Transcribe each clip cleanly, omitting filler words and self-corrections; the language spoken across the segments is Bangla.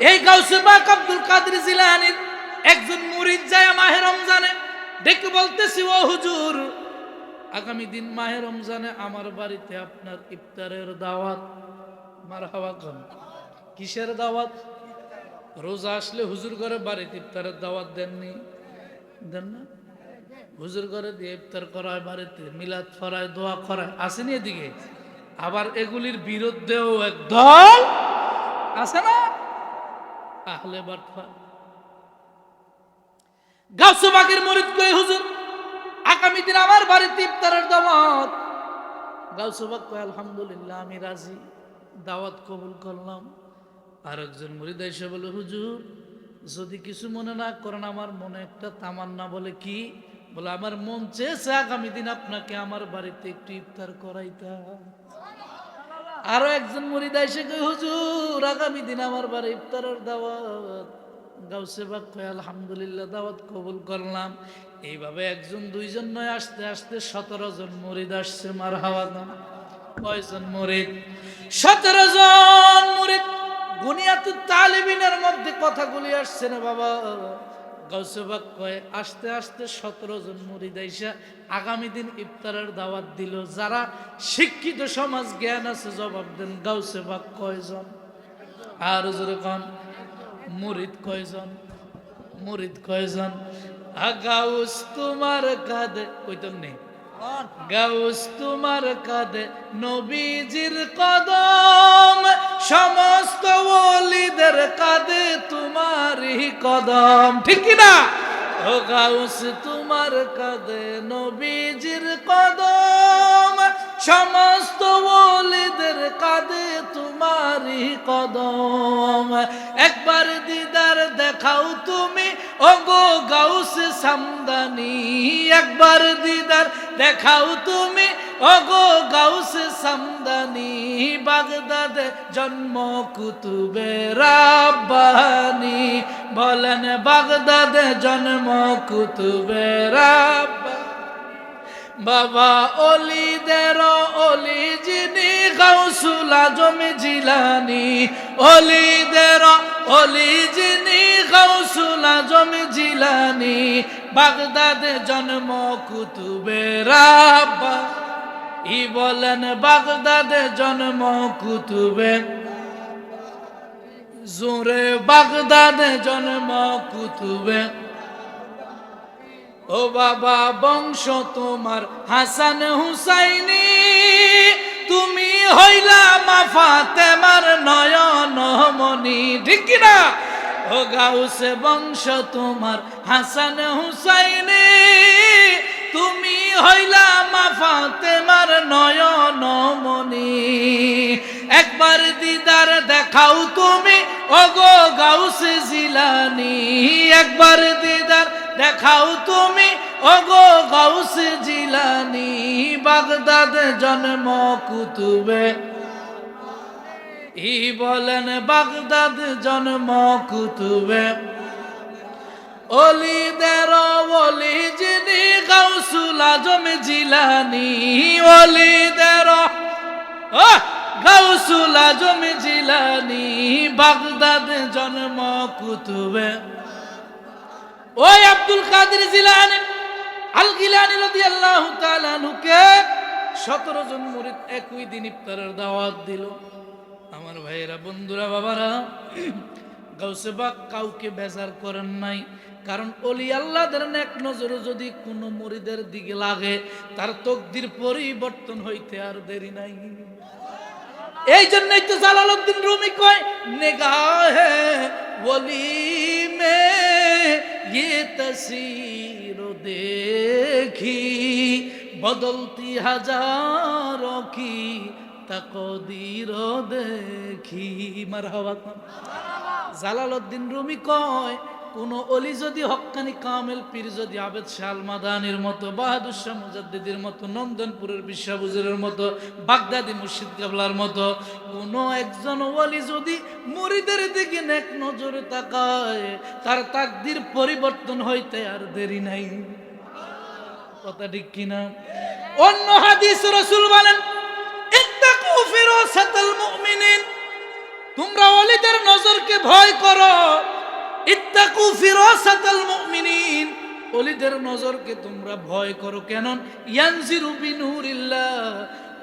এই গাউসে পাক আব্দুল কাদের জিলানীর একজন মুরিদ যায় মাহে রমজানে ডেকে বলতেছি, ও হুজুর, আগামী দিন মাহে রমজানে আমার বাড়িতে আপনার ইফতারের দাওয়াত। মারহাবা কোন কিসের দাওয়াত? রোজা আসলে হুজুর ঘরে বাড়িতে ইফতারের দাওয়াত দেননি? দেন না? হুজুর ঘরে দিয়ে ইফতার করায়, বাড়িতে মিলাদ করায়, দোয়া করায়, আসেনি এদিকে? আবার এগুলির বিরুদ্ধেও এক দল আছে না, আহলে বাটফা। গাউসে পাকের মুরিদ কই, হুজুর আগামী দিন আমার বাড়িতে ইফতারের দাওয়াত। গাউসে পাক কয়, আলহামদুলিল্লাহ, আমি রাজি, দাওয়াত কবুল করলাম। আর একজন মুরিদ এসে বলে, হুজুর যদি কিছু মনে না করেন, আমার মনে একটা তামান্না। বলে কি? বলে আমার মন চেয়েছে আগামী দিন আপনাকে আমার বাড়িতে একটু ইফতার করাইতাম। আরো একজন মুরিদ এসে কই, হুজুর আগামী দিন আমার বাড়ি ইফতারের দাওয়াত। গাউসে পাক কয়, আলহামদুলিল্লাহ, দাওয়াত কবুল করলাম। এইভাবে একজন দুইজন নয়, আস্তে আস্তে 17 জন মুরিদ আসছে। মারহাবা। কয়জন মুরিদ? 17 জন মুরিদ। বুনিয়াতুত তালিবিনের মধ্যে কথাগুলি আসছে না বাবা। গাউসে পাক কয়, আস্তে আস্তে 17 জন মুরিদ আইসা আগামী দিন ইফতারের দাওয়াত দিল। যারা শিক্ষিত সমাজ জ্ঞান আছে জবাব দেন, গাউসে পাক কয়জন? আর জোরে কোন, মুরিদ কয়জন? মুরিদ কয়জন? গাউস তোমার কাঁধে, কইতেন নেই, গাউস তোমার কাঁধে নবীজির কদম, সমস্ত ওলিদের কাঁধে তোমারই কদম। ঠিক কি না? ও গাউস তোমার কাঁধে নবীজির কদম, সমস্ত ওলিদের কাঁধে তোমারই কদম। একবার দিদার দেখাও তুমি, ও গো গাউস সামদানি, একবার দিদার দেখাও তুমি, ও গো গাউস সামদানি। বাগদাদে জন্ম কুতুবে রাব্বানি, বলেন বাগদাদে জন্ম কুতুবে রাব্বানি। বাবা অলিদের অলি যিনি গাউসুল আজম জিলানি, অলিদের অলি যিনি গাউসুল আজম জিলানি। বাগদাদে জন্ম কুতুবে রাব্বানি, বলেন বাগদাদে জন্ম কুতুবে, জোরে বাগদাদে জন্ম কুতুবে। ও বাবা বংশ তোমার হাসান হুসাইনি, তুমি হইলা মা ফাতেমার নয়ন মনি। ঠিক কি না? ও গাউসে বংশ তোমার হাসান হুসাইনি, তুমি হইলা মা ফাতেমার নয়ন মনি। একবার দিদার দেখাও তুমি, ও গো গাউসে জিলানি, একবার দিদার দেখাও তুমি, ও গো গাউসে জিলানি। বাগদাদে জন্ম কুতুবে, ই বলেন বাগদাদ জন্ম কুতুবে। অলিদের অলি যিনি গাউসুল আজম জিলানি, অলিদের গাউসুল আজম জিলানি। বাগদাদ জন্ম কুতুবে। ওই আব্দুল কাদের জিলানী আল গিলানী রাদিয়াল্লাহু তাআলা আনহুকে 17 জন মুরিদ একই দিন ইফতারের দাওয়াত দিল। আমার ভাইয়েরা, বন্ধুরা, বাবারা, গাউসে পাক কাউকে বেজার করেন নাই। কারণ অলি আল্লাহদের নেক নজর যদি কোনো মুরিদের দিকে লাগে, তার তকদির পরিবর্তন হইতে আর দেরি নাই। এই জন্যই তো জালালউদ্দিন রুমি কয়, নিগাহে ওলি মে ये तस्वीर देखी बदलती हजारों की तकदीर देखी। মারহাবা। জালালউদ্দিন রুমি কয়, কোন অলি যদি হক্কানি কামেল পীর যদি আবেদ শাহ আল মাদানির মতো, বাহাদুর শাহ মুজাদ্দিদের মতো, নন্দনপুরের বিশা হুজুরের মতো, বাগদাদি মুর্শিদ কেবলার মতো কোন একজন ওলি যদি মুরিদের দিকে নেক নজরে তাকায়, তার তাকদীর পরিবর্তন হইতে আর দেরি নাই। কথা ঠিক কিনা? অন্য হাদিস রাসূল বলেন, ইত্তাকু ফিরাসাতাল মুমিনিন, তোমরা ওলিদের নজরকে ভয় করো। ইত্তাকু ফিরাসাতাল মুমিনিন, ওলিদের নজরকে তোমরা ভয় করো। কেন? ইয়ানজিরু বিনুরিল্লাহ,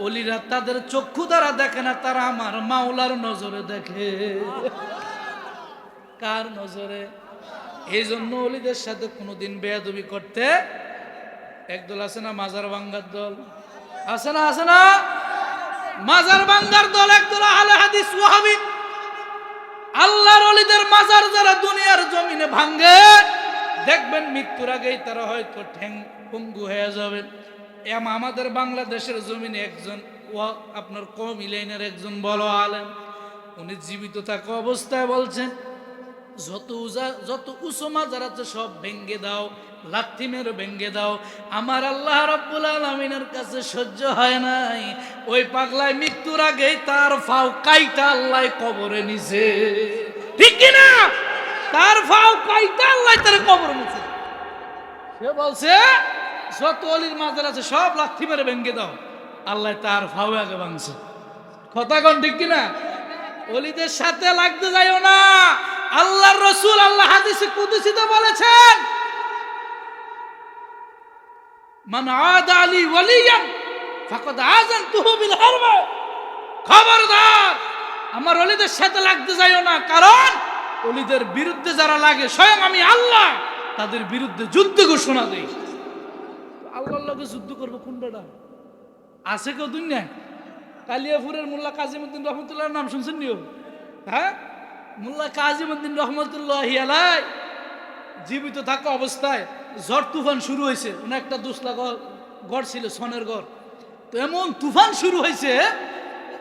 ওলিরা তাদের চক্ষু দ্বারা দেখে না, তারা আমার মাওলার নজরে দেখে। কার নজরে? এই জন্য ওলিদের সাথে কোনোদিন বেয়াদবি করতে। একদল আছে না মাজার ভাঙ্গার দল, আছে না? আছে না মাজার ভাঙ্গার দল? একদল আহলে হাদিস ওয়াহাবি। আল্লাহর ওলিদের মাজার যারা দুনিয়ার জমিনে ভাঙ্গে, দেখবেন মৃত্যুর আগেই তারা হয়তো ঠ্যাং পঙ্গু হয়ে যাবে। আমাদের বাংলাদেশের জমিনে একজন আপনার কওমি লাইনের একজন বড় আলেম, উনি জীবিত থাকা অবস্থায় বলছেন, যত উঁচু মাজার আছে সব ভেঙ্গে দাও, লাথি মেরে ভেঙ্গে দাও। আমার আল্লাহ রাব্বুল আলামিনের কাছে সহ্য হয় নাই, ওই পাগলায় মৃত্যুর আগেই তার ফাও কাইটা আল্লাহ কবরে নিছে। ঠিক কি না? তার ফাও কাইটা আল্লাহ তার কবরে নিছে। সে বলছে যত অলির মাজার আছে সব লাথি মেরে ভেঙ্গে দাও, আল্লাহ তার ফাও আগে ভাঙছে। কথা কোন ঠিক কি না? ওলিদের সাথে লাগতে যাইও না। আল্লাহর রাসূল আল্লাহ হাদিসে কুদসিতে বলেছেন, মান আদা আলী ওয়ালিয়ান ফাকাদ আযানতুহু বিল হারব। খবরদার, আমার ওলিদের সাথে লাগতে যাইও না, কারণ ওলিদের বিরুদ্ধে যারা লাগে স্বয়ং আমি আল্লাহ তাদের বিরুদ্ধে যুদ্ধ ঘোষণা দেই। আল্লাহর লগে যুদ্ধ করব কোন বেটা? আছে কেউ দুনিয়ায়? কালিয়াপুরের মোল্লা কাজীমউদ্দিন রহমতুল্লাহর নাম শুনছেন নিও? হ্যাঁ, মোল্লা কাজীমউদ্দিন রহমতুল্লাহি আলাইহি জীবিত থাকা অবস্থায় ঝড় তুফান শুরু হয়েছে। উনি একটা দুসলা গড় ছিল, সনের গড়। তো এমন তুফান শুরু হয়েছে,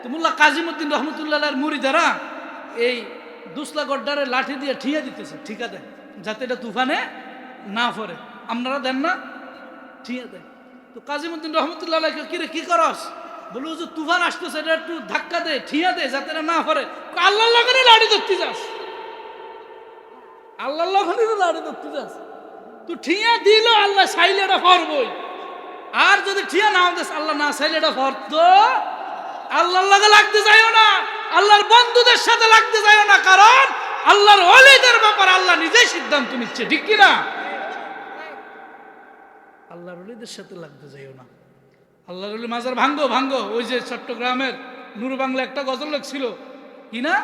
তো মোল্লা কাজীমউদ্দিন রহমতুল্লাহর মুরিদারা এই দুসলা গড়টারে লাঠি দিয়ে ঠিয়া দিতেছে, ঠিকা দেয়, যাতে এটা তুফানে না পড়ে। আপনারা দেন না? ঠিয়া দেয়। তো কাজীমউদ্দিন রহমতুল্লাহ কিরে কি করস? বলু যে তুফান আসতেছে, এটা একটু ধাক্কা দে, ঠিয়া দে, যাতে এটা না পড়ে। আল্লাহর লগে লাঠি ধরতে যাস, আল্লাহর লগে লাঠি ধরতে যাস। তুই ঠিয়া দিল, আল্লাহ চাইলে এটা পড়বই। আর যদি ঠিয়া না দেস, আল্লাহ না চাইলে এটা পড়তো। আল্লাহর লগে লাগতে যাইও না, আল্লাহর বন্ধুদের সাথে লাগতে যাইও না, কারণ আল্লাহর ওলিদের ব্যাপারে আল্লাহ নিজেই সিদ্ধান্ত নিচ্ছে। ঠিক কি না? আল্লাহর ওলিদের সাথে লাগতে যাইও না। আল্লাহর ওলি মাজার ভাঙ্গো ভাঙ্গো। ওই যে চট্টগ্রামের নূর বাংলা একটা গজল লেখছিল কি না,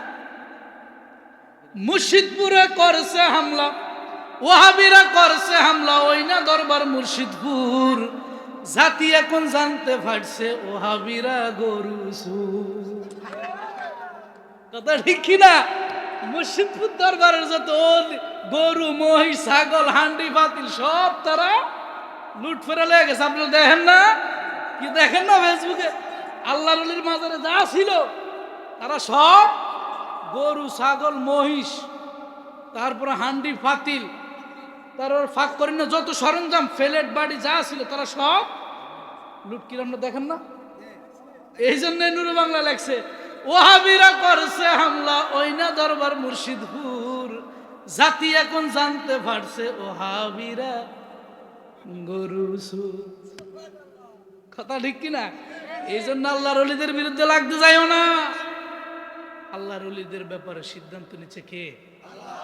মুর্শিদপুরে করছে হামলা, ওয়াহাবিরা করছে হামলা, ওই না দরবার মুর্শিদপুর, জাতি এখন জানতে পারছে ওয়াহাবিরা গরু চোর। কথা ঠিক কি না? মুর্শিদপুর দরবারের যত গরু মহিষ ছাগল হান্ডি পাতিল সব তারা লুট ফেরা লেগে গেছে। আপনারা দেখেন না? কি দেখেন না ফেসবুকে? আল্লাহর ওলির মাজারে যা ছিল তারা সব গরু ছাগল মহিষ, তারপরে হান্ডি পাতিল, তারপর ফাঁক করেন না যত সরঞ্জাম ফেলেট বাড়ি যা ছিল তারা সব লুট কিরাম। না দেখেন না? এই জন্য নূর বাংলা লেখছে ওয়াহাবিরা করছে হামলা, ওই না দরবার মুর্শিদপুর, জাতি এখন জানতে পারছে ওয়াহাবিরা গরু চোর। কথা ঠিক কিনা? এই জন্য আল্লাহর ওলিদের বিরুদ্ধে লাগতে যাইও না। আল্লাহর ওলিদের ব্যাপারে সিদ্ধান্ত নিচ্ছে কে? আল্লাহ।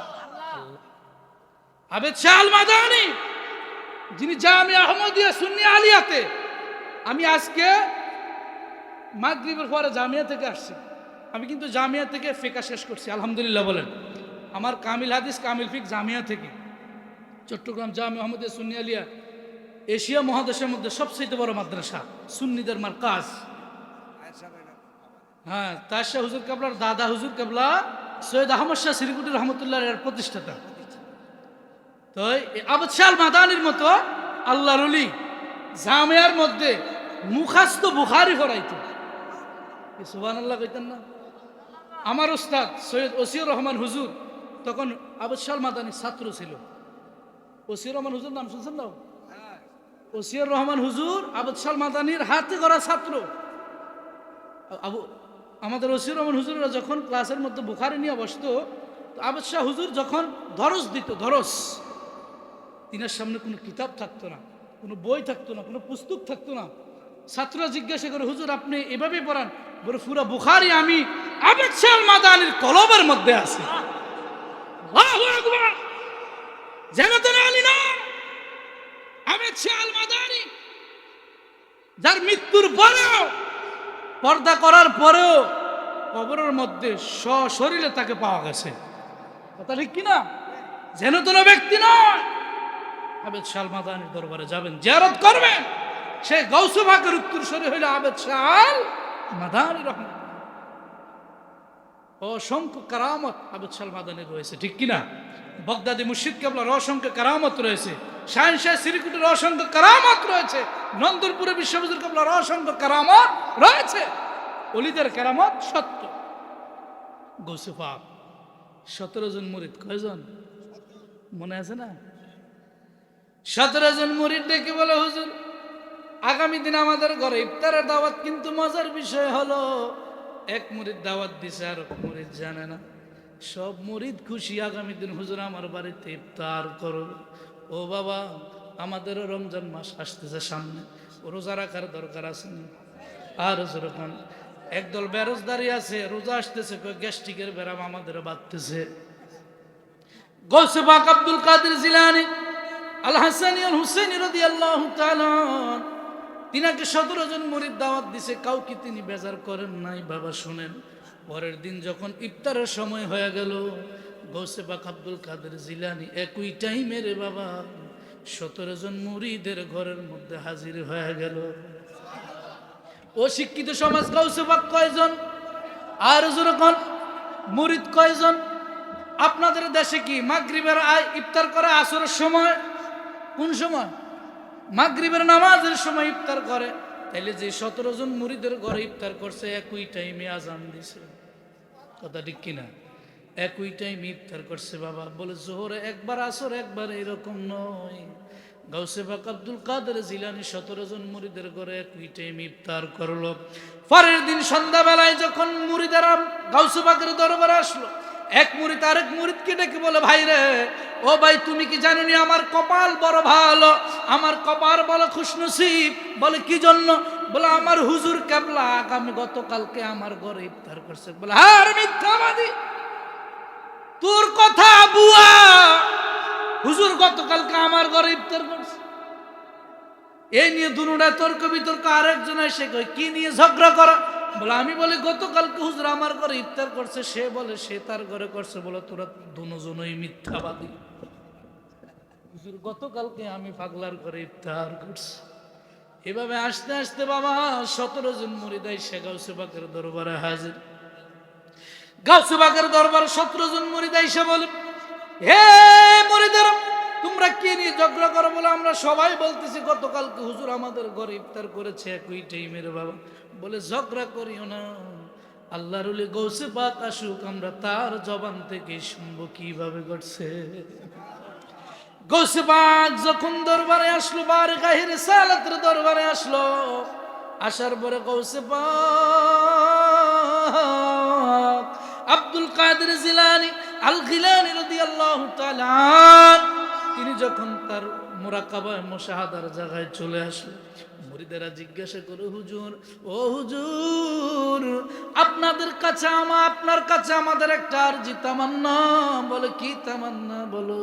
আবেদ শাহ আল মাদানী, যিনি জামিয়া আহমদিয়া সুন্নি আলিয়াতে, আমি আজকে মাগরিবের পরে জামিয়া থেকে আসছি। আমি কিন্তু জামিয়া থেকে ফিকহ শেষ করছি, আলহামদুলিল্লাহ বলেন। আমার কামিল হাদিস কামিল ফিকহ জামিয়া থেকে, চট্টগ্রাম জামিয়া আহমদিয়া সুন্নি আলিয়া এশিয়া মহাদেশের মধ্যে সবচেয়ে বড় মাদ্রাসা, সুন্নিদের মারকাজ। হ্যাঁ, তাশা হুজুর কেবলার দাদা হুজুর কেবলা সৈয়দ আহমদ শাহ সিরিকুটি রহমতুল্লাহ এর প্রতিষ্ঠাতা। তো আবেদ শাহ আল মাদানির মতো আল্লাহর ওলি জামিয়ার মধ্যে মুখাস্ত বুখারী পড়াইতো। সুবহানাল্লাহ কইতেন না? আমার উস্তাদ সৈয়দ ওসিউর রহমান হুজুর তখন আবেদ শাহ আল মাদানির ছাত্র ছিল। ওসিউর রহমান হুজুর নাম শুনছেন না? ওসিউর রহমান হুজুর আবেদ শাহ আল মাদানির হাতে গড়া ছাত্র। আমাদের ওসিউর রহমান হুজুররা যখন ক্লাসের মধ্যে বুখারী নিয়ে বসতো, তো আবেদ শাহ হুজুর যখন দরস দিত, দরস, তিনার সামনে কোনো কিতাব থাকতো না, কোনো বই থাকতো না, কোনো পুস্তক থাকতো না। ছাত্ররা জিজ্ঞাসা করে, হুজুর আপনি এভাবেই পড়ান? বলে পুরো বুখারী আমি আবেদ শাহ মাদানির কলবের মধ্যে আছে। আল্লাহু আকবার। জানাতেন আলী না আবেদ শাহ মাদানি, যার মৃত্যুর পরেও, পর্দা করার পরেও কবরের মধ্যে সশরীরে তাকে পাওয়া গেছে। কথা ঠিক কিনা? যেন তেন ব্যক্তি নয়। আবেদ শাহ মাদানির দরবারে যাবেন, জিয়ারত করবেন, সে গাউসে পাকের উত্তরসূরি হইল আবেদ শাহ মাদানি রহমাতুল্লাহ। অসংখ্য কারামত আবেদ শাহ মাদানির রয়েছে, ঠিক কিনা? বগদাদি মুর্শিদ কেবলার অসংখ্য কারামত রয়েছে, শাহিন শাহ সিরিকুটের অসংখ্য কারামত রয়েছে, নন্দরপুরে বিশ্ববিদ্যালয় কেবলার অসংখ্য কারামত রয়েছে। ওলিদের কারামত সত্য। গাউসে পাক 17 জন মুরিদ, কয়জন মনে আছে না? 17 জন মুরিদ ডেকে বলে, হুজুর আগামী দিন আমাদের ঘরে ইফতারের দাওয়াত, কিন্তু মজার বিষয় হলো এক মুরিদ দাওয়াত দিছে আর মুরিদ জানে না। সব মুরিদ খুশি, আগামী দিন হুজুর আমার বাড়িতে ইফতার করো। ও বাবা, আমাদেরও রমজান মাস আসতেছে সামনে, রোজা রাখার দরকার আছে না? আর যেরকম একদল বেরোজদারি আছে, রোজা আসতেছে, গ্যাস্ট্রিকের ব্যারাম আমাদের বাড়তেছে। গাউসে পাক আব্দুল কাদের জিলানী আল হাসানী আল হুসাইনী রাদিয়াল্লাহু তাআলা তিনাকে 17 জন মুরিদ দাওয়াত দিছে, কাউকে তিনি বেজার করেন নাই। বাবা শুনেন, পরের দিন যখন ইফতারের সময় হয়ে গেল, গাউসে পাক আব্দুল কাদের জিলানী একই টাইমে রে বাবা 17 জন মুরিদের ঘরের মধ্যে হাজির হয়ে গেল। অশিক্ষিত সমাজ, গাউসে পাক কয়জন? আর যেরকম মুরিদ কয়জন? আপনাদের দেশে কি মাগরিবের ইফতার করে আসরের সময়? কোন সময়? মাগরিবের নামাজের সময় ইফতার করে। তাইলে যে 17 জন মুরিদের ঘরে ইফতার করছে, একই টাইমে আজান দিছে। কথা ঠিক কিনা? একই টাইমে ইফতার করছে বাবা। বলে জোহরে একবার, আসর একবার, এরকম নয়। গাউসে পাক আব্দুল কাদের জিলানী 17 জন মুরিদের ঘরে একই টাইমে ইফতার করলো। পরের দিন সন্ধ্যাবেলায় যখন মুরিদেরা গাউসে পাকের দরবারে আসলো, এক মুরিদ আরেক মুরিদকে ডেকে বলে, ভাই রে, ও ভাই তুমি কি জানেনি আমার কপাল বড় ভালো, আমার কপাল বড় খুশনসিব। বলে কি জন্য? বলে আমার হুজুর কেবলা গতকালকে আমার ঘরে ইফতার করছে। বলে আর মিথ্যাবাদী, তোর কথা বুয়া, হুজুর গতকালকে আমার ঘরে ইফতার করছে। এই নিয়ে দুনুটা তর্ক বিতর্ক। আরেকজন এসে কয়, কি নিয়ে ঝগড়া করা? বলে আমি বলি গতকালকে হুজুর আমার ঘরে ইফতার করছে, সে বলে সে তার ঘরে করছে। বলে তোরা দুজনই মিথ্যাবাদী। হুজুর গতকালকে আমি পাগলার ঘরে ইফতার করছি। এভাবে আস্তে আস্তে বাবা 17 জন মুরিদ এসে গাউসে পাকের দরবারে হাজির। গাউসে পাকের দরবারে 17 জন মুরিদ এসে বলে, হে মুরিদেরা, তোমরা কি নিয়ে ঝগড়া করো? বলে আমরা সবাই বলতেছি গতকালকে হুজুর আমাদের ঘরে ইফতার করেছে একই টাইমের। বাবা বলে ঝগড়া করিও না, আল্লাহর ওলি গাউসে পাক আসুক, আমরা তার জবান থেকে শুনবো কিভাবে ঘটছে। গাউসে পাক যখন দরবারে আসলো, বারগাহে রিসালাতের দরবারে আসলো, আসার পরে গাউসে পাক আব্দুল কাদের জিলানী আল গিলানী রাদিয়াল্লাহু তাআলা তিনি যখন তার মুরাকাবায় মুশাহাদার জায়গায় চলে আসলো, মুরিদেরা জিজ্ঞাসা করে, হুজুর, ও হুজুর, আপনার কাছে আমাদের একটা আরজি তামান্না। বলে কি তামান্না? বলো।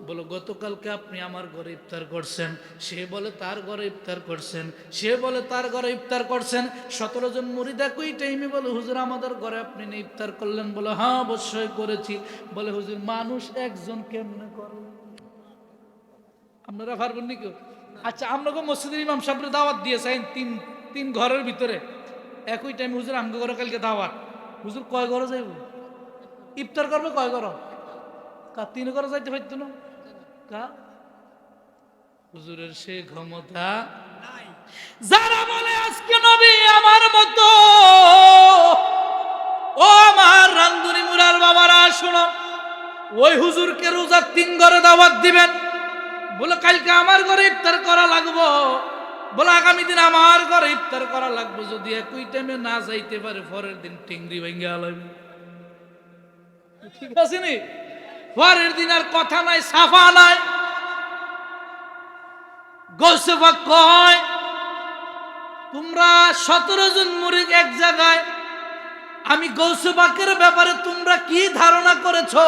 বলো গতকালকে আপনি আমার ঘরে ইফতার করছেন, সে বলে তার ঘরে ইফতার করছেন, সে বলে তার ঘরে ইফতার করছেন। 17 জন মুরিদ একই টাইমে বলে, হুজুর আমাদের ঘরে আপনি ইফতার করলেন? বলে হ্যাঁ অবশ্যই করেছি। বলে হুজুর মানুষ একজন কেমনে করে? আপনারা পারবেন নাকি? আচ্ছা, আপনাকে মসজিদের ইমাম সাহেবের দাওয়াত দিয়েছেন তিন ঘরের ভিতরে একই টাইম, হুজুর আমগো ঘরে কালকে দাওয়াত। হুজুর কয় ঘরে যাইব ইফতার করবে? কয় ঘর? 3 ঘরে যাইতে পারতো না? হুজুরের সে ক্ষমতা নাই। যারা বলে আজকে নবী আমার মতো, ও আমার রান্দুনি মুরার বাবারা শোনো, ওই হুজুরকে রোজা 3 ঘরে দাওয়াত দিবেন। বলে কালকে আমার ঘরে ইফতার করা লাগবো, বলে আগামী দিন আমার ঘরে ইফতার করা লাগবে। যদি একই টাইমে না যাইতে পারে, পরের দিন টিংরি ভেঙে আলাইবে। ঠিক আছে নি? পরের দিন আর কথা নাই, সাফা নাই। গাউসে পাক কয়, তোমরা 17 জন মুরিদ এক জায়গায়, আমি গৌসে পাকের ব্যাপারে তোমরা কি ধারণা করেছো?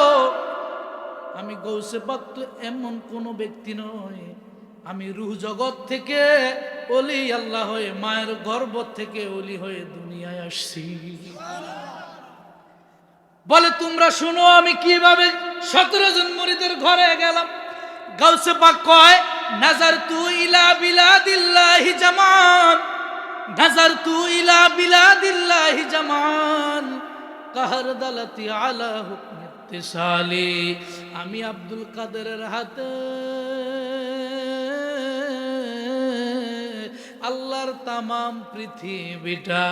আমি গৌসে পাক তো এমন কোন ব্যক্তি নয়, আমি রূহ জগৎ থেকে ওলি আল্লাহ হয়ে, মায়ের গর্ভ থেকে ওলি হয়ে দুনিয়ায় আসছি। বলে তোমরা শুনো আমি কিভাবে 17 জন মুরিদের ঘরে গেলাম। গাউসে পাক কয়, নাজারতু ইলা বিলাদিল্লাহি জামান, নাজারতু ইলা বিলাদিল্লাহি জামান কাহার দালাতি আলা হুকমি ইত্তিসালি। আমি আব্দুল কাদেরের হাতে আল্লাহর তামাম পৃথিবীটা,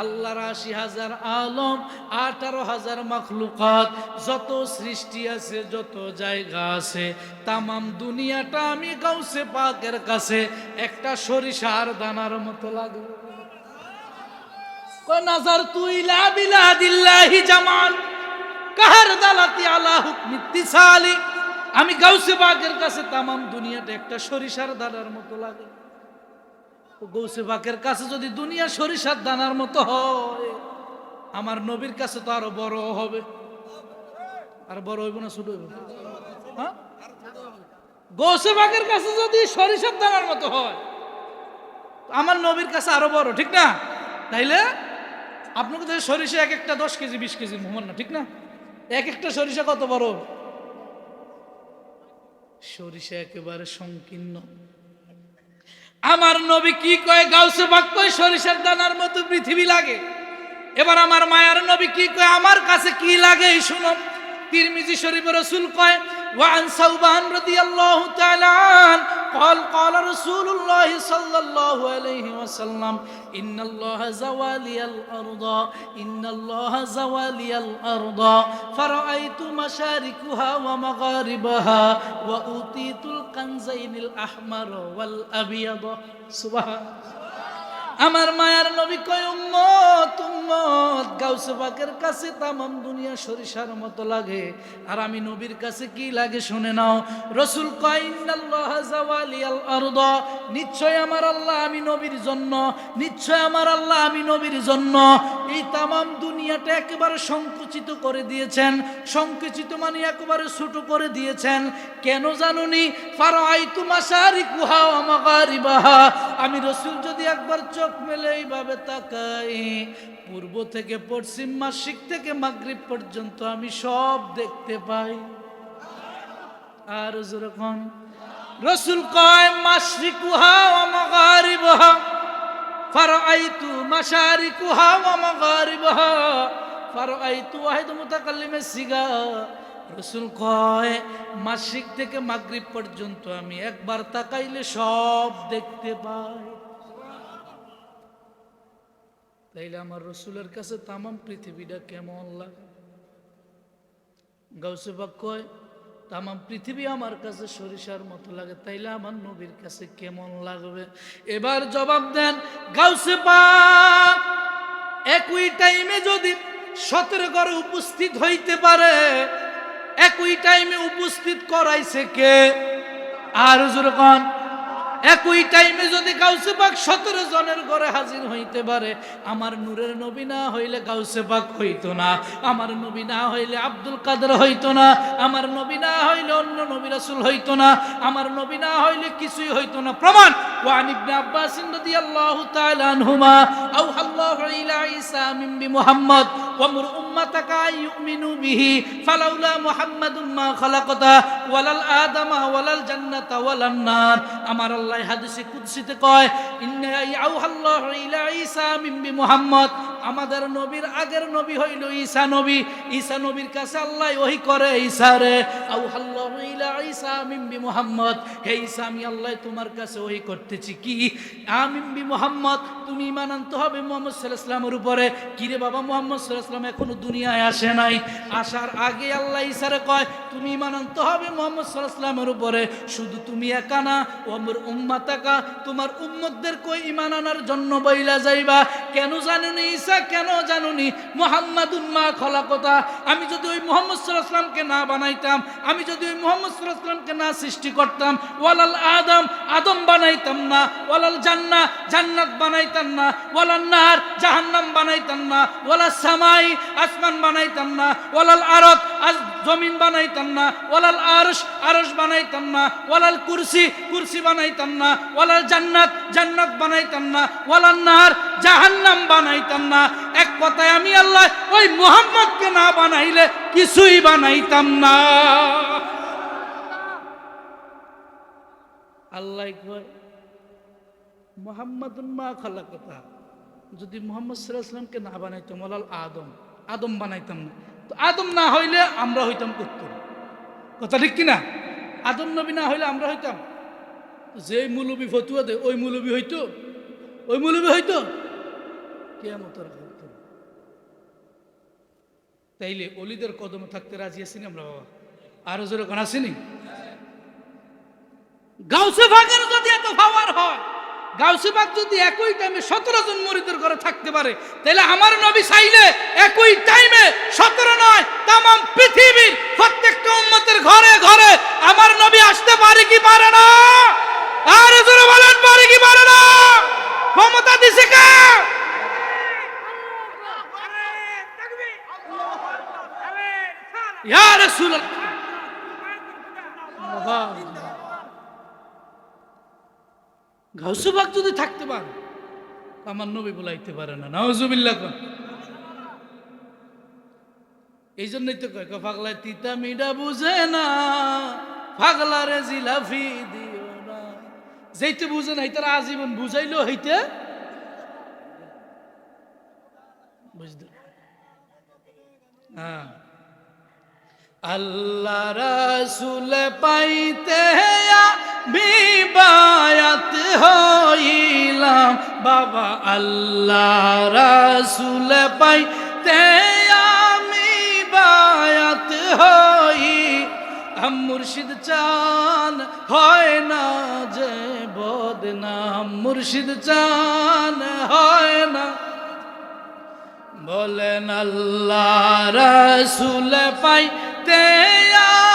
আল্লাহর 80,000 আলম, 18,000 মাখলুকাত, যত সৃষ্টি আছে, যত জায়গা আছে, তামাম দুনিয়াটা আমি গাউসে পাকের কাছে একটা সরিষার দানার মতো লাগে। নাজারতু ইলা বিলাদিল্লাহি জামান কাহার দালাতি আলা হুকমি ইত্তিসালি। আমি গাউসে পাকের কাছে তামাম দুনিয়াটা একটা সরিষার দানার মতো লাগে। গৌসে পাকের কাছে যদি দুনিয়া সরিষার দানার মতো হয়, আমার নবীর কাছে তো আরো বড় হবে। আর বড় হইব না ছোট হইব? হ্যাঁ, গৌসে পাকের কাছে যদি সরিষার দানার মতো হয়, আমার নবীর কাছে আরো বড়, ঠিক না? তাইলে আপনাকে তো সরিষা এক একটা 10 কেজি 20 কেজি মোহন না, ঠিক না? এক একটা সরিষা কত বড়? সরিষা একেবারে সংকীর্ণ। আমার নবী কি কয়? গাউসে পাক কয় সরিষার দানার মতো পৃথিবী লাগে। এবার আমার মায়ার নবী কি কয়? আমার কাছে কি লাগে এই শুনো। তিরমিজি শরীফে রাসূল কয়, ওয়া আন সাওবান রাদিয়াল্লাহু তাআলা আন قال قال رسول الله صلى الله عليه وسلم إن الله زوالي الأرض إن الله زوالي الأرض فرأيت مشاركها ومغاربها وأوتيت الكنزين الأحمر والأبيض سبحان। আমার মায়ার নবী কয়, উম্মত উম্মত, গাউসে পাকের কাছে তামাম দুনিয়া সরিষার মতো লাগে, আর আমি নবীর কাছে কি লাগে শুনে নাও। রাসূল কয়, ইন্নাল্লাহ জাওয়ালিয়াল আরদ, নিশ্চয় আমার আল্লাহ আমি নবীর জন্য, নিশ্চয় আমার আল্লাহ আমি নবীর জন্য এই তামাম দুনিয়াটা একেবারে সংকুচিত করে দিয়েছেন। সংকুচিত মানে একেবারে ছোট করে দিয়েছেন। কেন জানুনি? ফারাআইতু মাশারিকুহা ওয়া মাগারিবাহা, আমি রাসূল যদি একবার চোখ মেলে এইভাবে তাকাই, পূর্ব থেকে পশ্চিম, মাশরিক থেকে মাগরিব পর্যন্ত আমি সব দেখতে পাই। আর যখন রাসূল কয় মাশরিকুহা ওয়া মাগারিবুহা, ফারাআইতু মাশারিকুহা ওয়া মাগারিবুহা, ফারাআইতু ওয়াহিদ মুতাকাল্লিমের সিগা। রাসূল কয় মাশরিক থেকে মাগরিব পর্যন্ত আমি একবার তাকাইলে সব দেখতে পাই। তাইলে আমার রসুলের কাছে তামাম পৃথিবীটা কেমন লাগে? গাউসে পাক কয় তামাম পৃথিবী আমার কাছে সরিষার মতো লাগে, তাইলে আমার নবীর কাছে কেমন লাগবে? এবার জবাব দেন, গাউসে পাক একই টাইমে যদি 17 ঘরে উপস্থিত হইতে পারে, একই টাইমে উপস্থিত করাইছে কে? আর যখন একই টাইমে যদি গাউসে পাক 17 জনের ঘরে হাজির হইতে পারে, আমার নূরের নবী না হইলে গাউসে পাক হইতো না, আমার নবী না হইলে আব্দুল কাদের হইতো না, আমার নবী না হইলে অন্য নবী রাসূল হইতো না, আমার নবী না হইলে কিছুই হইতো না। প্রমাণ, ওয়ান ইবনে আব্বাস রাদিয়াল্লাহু তাআলা আনহুমা আওহাল্লাহু ইলা ঈসা মিন মুহাম্মদ ওয়া মুর উম্মাতাকা ইউমিনু বিহি ফালাউলা মুহাম্মাদুন মা খালাকাতা ওয়ালাল আদামা ওয়ালাল জান্নাতা ওয়ালান নার। আমার আল্লাহ হাদিসে কুদসিতে কয়, ইন্না আওহাল্লাহু ইলা ঈসা মিন মুহাম্মদ, আমাদের নবীর আগের নবী হইল ঈসা নবী। ঈসা নবীর কাছে আল্লাহ ওহী করে, ঈসা রে আওহাল্লাহু ইলা ঈসা মিন মুহাম্মদ, হে ঈসা আমি আল্লাহ তোমার কাছে ওহী করতেছি কি? আমিন বি মুহাম্মদ, তুমি ঈমান আনতে হবে মুহাম্মদ সাল্লাল্লাহু আলাইহি ওয়াসাল্লামের উপরে। কি রে বাবা, মুহাম্মদ সাল্লাল্লাহু আলাইহি ওয়াসাল্লাম এখনো দুনিয়ায় আসে নাই, আসার আগে আল্লাহ ঈসারে কয় তুমি ঈমান আনতে হবে মুহাম্মদ সাল্লাল্লাহু আলাইহি ওয়াসাল্লামের উপরে। শুধু তুমি একা না, ওমর উম্মাতাকা, তোমার উম্মতদের কই ঈমান আনার জন্য বইলা যাইবা। কেন জানুনি ঈসা, কেন জানুনি মুহাম্মাদুন মা খলাকতা, আমি যদি ওই মুহাম্মদ সাল্লাল্লাহু আলাইহি ওয়াসাল্লামকে না বানাইতাম, আমি যদি ওই মুহাম্মদ সাল্লাল্লাহু আলাইহি সাল্লাল্লাহু না সৃষ্টি করতাম, ওয়ালাল আদম, আদম বানাইতাম না, ওয়ালাল জান্নাহ, জান্নাত বানাইতাম না, ওয়ালান নার, জাহান্নাম বানাইতাম না, ওয়ালাস সামাই, আসমান বানাইতাম না, ওয়ালাল আরদ, জমিন বানাইতাম না, ওয়ালাল আরশ, আরশ বানাইতাম না, ওয়ালাল কুরসি, কুরসি বানাইতাম না, ওয়ালাল জান্নাত, জান্নাত বানাইতাম না, ওয়ালান নার, জাহান্নাম বানাইতাম না। এক কথায় আমি আল্লাহ ওই মুহাম্মদকে না বানাইলে কিছুই বানাইতাম না। আল্লাহ কয় মুহাম্মাদুন মা খালাকাতা, যদি মুহাম্মদ সাল্লাল্লাহু আলাইহি ওয়াসাল্লামকে না বানাইতাম, ওয়ালাল আদম, আদম বানাইতাম না, তো আদম না হইলে আমরা হইতাম করতাম, কথা ঠিক কিনা? আদম নবী না হইলে আমরা হইতাম, যে মৌলবী ফতুয়া দেয় ওই মৌলবী হইতো, ওই মৌলবী হইতো কিয়ামতের আগে। তাইলে অলিদের কদমে থাকতে রাজি আছি আমরা বাবা? আরো জোরে কোন আসেনি? গাউসে বাগের যদি এত পাওয়ার হয়, গাউসে বাগ যদি একই টাইমে 17 জন মুরিদের ঘরে থাকতে পারে, তাহলে আমার নবী চাইলে একই টাইমে 17 নয়, तमाम পৃথিবীর প্রত্যেকটা উম্মতের ঘরে ঘরে আমার নবী আসতে পারে কি পারে না? আর জোরে বলেন পারে কি পারে না? ক্ষমতা দিছে কে? ইয়া রাসূলুল্লাহ, গাউসে বাগ যদি থাকতে পারে আমার নবী বলাইতে পারে না। নাউজুবিল্লাহ। এই জন্যই তো কয় পাগলায় তিতা মিডা বুঝে না, পাগলারে জিলাফি দিও না। যেইতে বুঝে না তারা আজীবন বুঝাইলো হইতে বুঝতে। হ্যাঁ, আল্লাহ রাসূল পাইতে বিবায়াত হইলাম বাবা, আল্লাহ রাসূল পাইতে আমি বায়াত হই। মুর্শিদ চান হয় না যে বদনাম, মুর্শিদ চান হয় না, বলেন আল্লাহ রাসূল পাইতে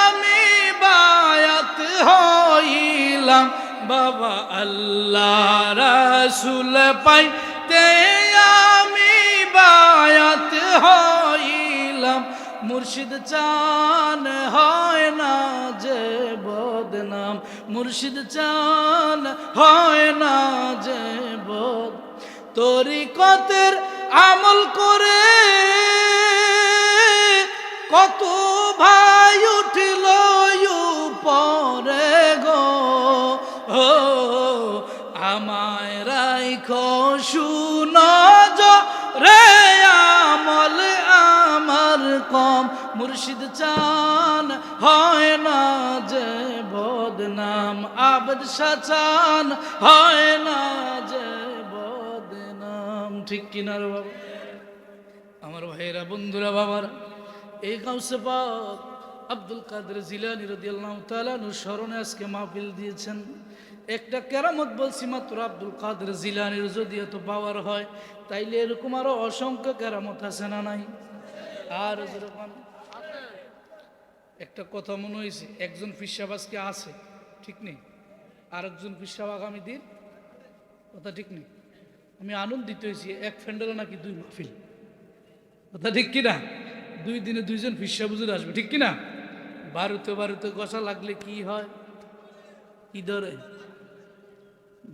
আমি বায়াত হইলাম বাবা, আল্লাহ রাসূল পাইতে আমি বায়াত হইলাম। মুর্শিদ চান হয় না যে বদনাম, মুর্শিদ চান হয় না যে বদ। তরিকতের আমল করে কত ভাই উঠিল উপরে গো, আমায় রাইখো শুনো রে আমল আমার কম। মুর্শিদ চান হয় না যে বদনাম, আবদ শাহ চান হয় না যে বদনাম। ঠিক কিনা রে বাবা? আমার ভাইয়েরা, বন্ধুরা, বাবারা, এই গাউসে পাক আব্দুল কাদের জিলানী রাদিয়াল্লাহু তাআলা আনহু স্মরণে আজকে মাহফিল দিয়েছেন। একটা কেরামত বলছি মাত্র, আব্দুল কাদের জিলানীর যদি এত পাওয়ার হয় তাইলে এরকম আরো অসংখ্য কেরামত আছে না নাই? আর যেরকম একটা কথা মনে হয়েছে, একজন ফিরসাব আজকে আছে, ঠিক নেই, আরেকজন ফিরসাব আগামী দিন, কথা ঠিক নেই। আমি আনন্দিত হয়েছি, এক ফ্যান্ডেলে নাকি 2 মাহফিল, কথা ঠিক কিনা? 2 দিনে 2 জন ফিরসাব হুজুর আসবে, ঠিক কিনা? বারুতে বারুতে গসা লাগলে কি হয়, কি ধরে?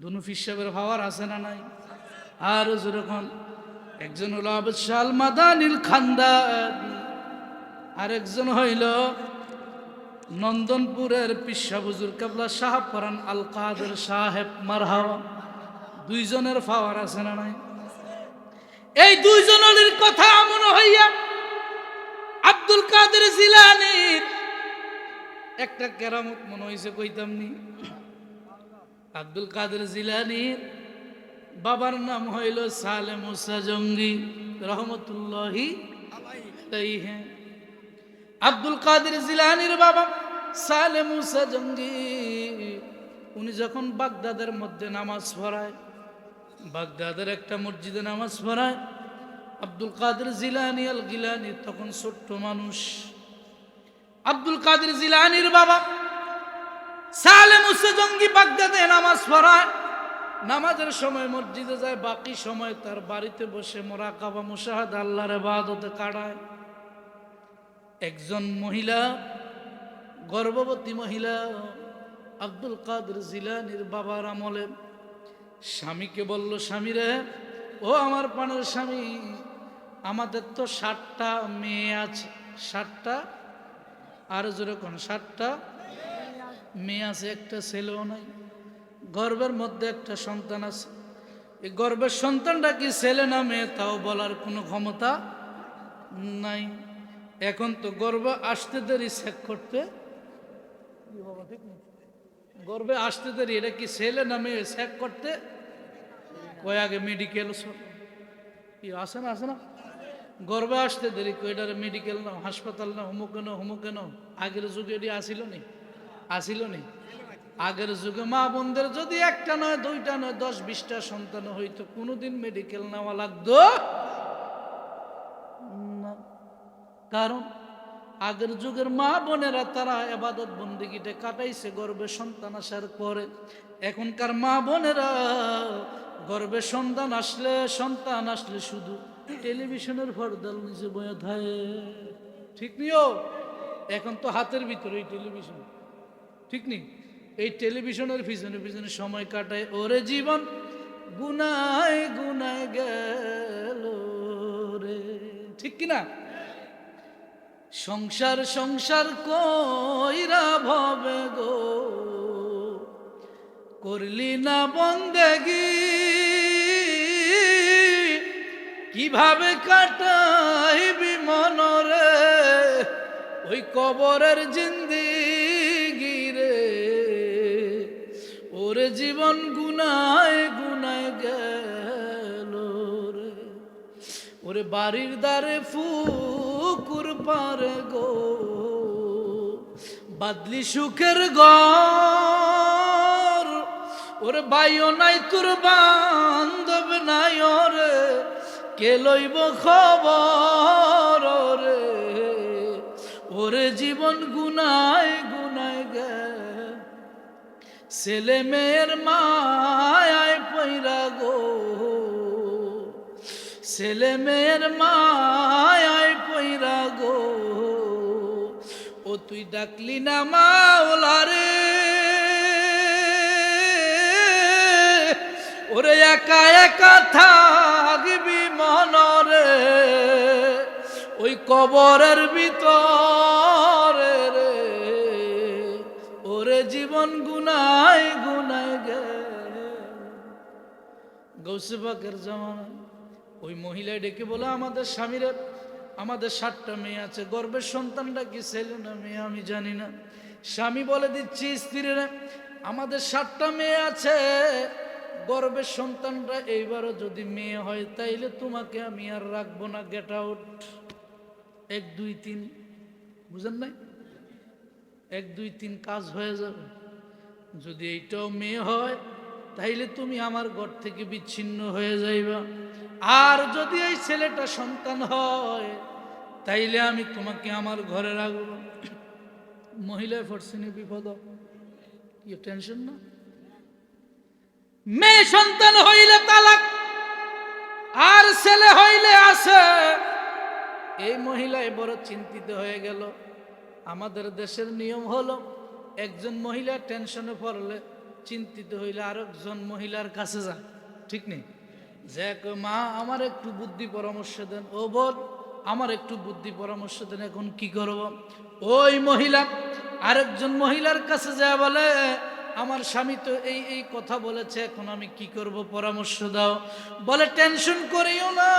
দুনু ফিরসাবের পাওয়ার আছে না নাই? আর যেরকম একজন হলো আবদ শাহ মাদানিল খানদানি, আরেকজন হইল নন্দনপুরের পিসা হুজুর কেবলা শাহ পরান আল কাদের সাহেব মারহাবা। 2 জনের পাওয়ার আছে না নাই? এই 2 জনের কথা মনে হইয়া আব্দুল কাদের জিলানীর একটা কেরামত মনে হইছে, কইতাম নি। আব্দুল কাদের জিলানীর বাবার নাম হইল সালে মুসা জঙ্গি রহমতুল্লাহি আলাইহি। আব্দুল কাদের জিলানীর বাবা সালে মুসা জঙ্গি, উনি যখন বাগদাদের মধ্যে নামাজ পড়ায়, বাগদাদের একটা মসজিদে নামাজ পড়ায়, আব্দুল কাদের জিলানী আল গিলানী তখন ছোট্ট মানুষ। আব্দুল কাদের জিলানীর বাবা সালেম উসে জঙ্গি বাগদাদে নামাজ পড়ায়, নামাজের সময় মসজিদে যায়, বাকি সময় তার বাড়িতে বসে মুরাকাবা মুশাহাদা আল্লাহর ইবাদতে কাটায়। একজন মহিলা, গর্ভবতী মহিলা, আব্দুল কাদের জিলানীর বাবার আমলে স্বামীকে বলল, স্বামী রে, ও আমার প্রাণের স্বামী, আমাদের তো 7টা মেয়ে আছে। 7টা, আর জোরে কোন 7টা মেয়ে আছে, একটা ছেলেও নাই। গর্ভের মধ্যে একটা সন্তান আছে, এই গর্ভের সন্তানটা কি ছেলে না মেয়ে তাও বলার কোনো ক্ষমতা নাই। এখন তো গর্ভ আসতে দেরি চেক করতে, গর্ভে আসতে দেরি, এটা কি ছেলে না মেয়ে চেক করতে কয় আগে মেডিকেল আসে না, আসে না, গর্ভে আসতে দেরি কয়টার মেডিকেল নাও, হাসপাতাল নাও, হুমুকে নাও। আগের যুগে এটি আসিল নি? আগের যুগে মা বোনদের যদি একটা নয়, 2টা নয়, 10-20টা সন্তান হইতো, কোনোদিন মেডিকেল নেওয়া লাগতো না। কারণ আগের যুগের মা বোনেরা তারা ইবাদত বন্দেগীতে কাটাইছে গর্ভে সন্তান আসার পরে। এখনকার মা বোনেরা গর্ভে সন্তান আসলে শুধু টেলিভিশনের পর্দার নিচে বয়ে থাকে। ঠিক নিও, এখন তো হাতের ভিতরে টেলিভিশন, ঠিক নেই? এই টেলিভিশনের পিছনে সময় কাটায়। ওরে জীবন গুনায় গুনায় গেল রে, ঠিক কিনা? সংসার কইরা ভবে গো, করলি না বন্দেগি, কিভাবে কাটাইবি মনরে ওই কবরের জিন্দিগি রে। ওরে জীবন গুনায় গুনায় গেল রে, ওরে বাড়ির দ্বারে ফুকুর পারে গো, বাদলি সুখের ঘর, ওরে বাইও নাই তোর বান্ধব নাই, ওরে কে লইব খবর রে। ওরে জীবন গুনায় গুনায় গে, ছেলে মেয়ের মায়ায় পইরা গো, ছেলে মেয়ের মায়ায় পইরা গো। ও তুই ডাকলি না মাওলা রে, ওরে একা একা থাকবি মনরে ওই কবরের ভিতরে রে। ওরে জীবন গুনায় গুনায় গে। গৌসে পাকের জামানায় ওই মহিলা ডেকে বলে, আমাদের স্বামীরা, আমাদের 7টা মেয়ে আছে, গর্ভের সন্তানটা কি ছেলে না মেয়ে আমি জানি না। স্বামী বলে দিচ্ছি স্ত্রীরা, আমাদের 7টা মেয়ে আছে, গর্ভের সন্তানটা এইবারও যদি মেয়ে হয় তাইলে তোমাকে আমি আর রাখবো না, গেট আউট। 1 2 3, বুঝেন নাই? 1 2 3 কাজ হয়ে যাবে। যদি এইটাও মেয়ে হয় তাইলে তুমি আমার ঘর থেকে বিচ্ছিন্ন হয়ে যাইবা, আর যদি এই ছেলেটা সন্তান হয় তাইলে আমি তোমাকে আমার ঘরে রাখবো। মহিলায় ফরসিনি বিপদ, কি টেনশন না? মেয়ে সন্তান হইলে তালাক, আর ছেলে হইলে আছে। এই মহিলায় বড় চিন্তিত হয়ে গেল। আমাদের দেশের নিয়ম হলো, একজন মহিলা টেনশনে পড়লে, চিন্তিত হইলে আরেকজন মহিলার কাছে যান, ঠিক নেই? যে মা আমার একটু বুদ্ধি পরামর্শ দেন, ও বল আমার একটু বুদ্ধি পরামর্শ দেন, এখন কি করব? ওই মহিলা আরেকজন মহিলার কাছে যায় বলে, আমার স্বামী তো এই এই কথা বলেছে, এখন আমি কি করব, পরামর্শ দাও। বলে টেনশন করিও না,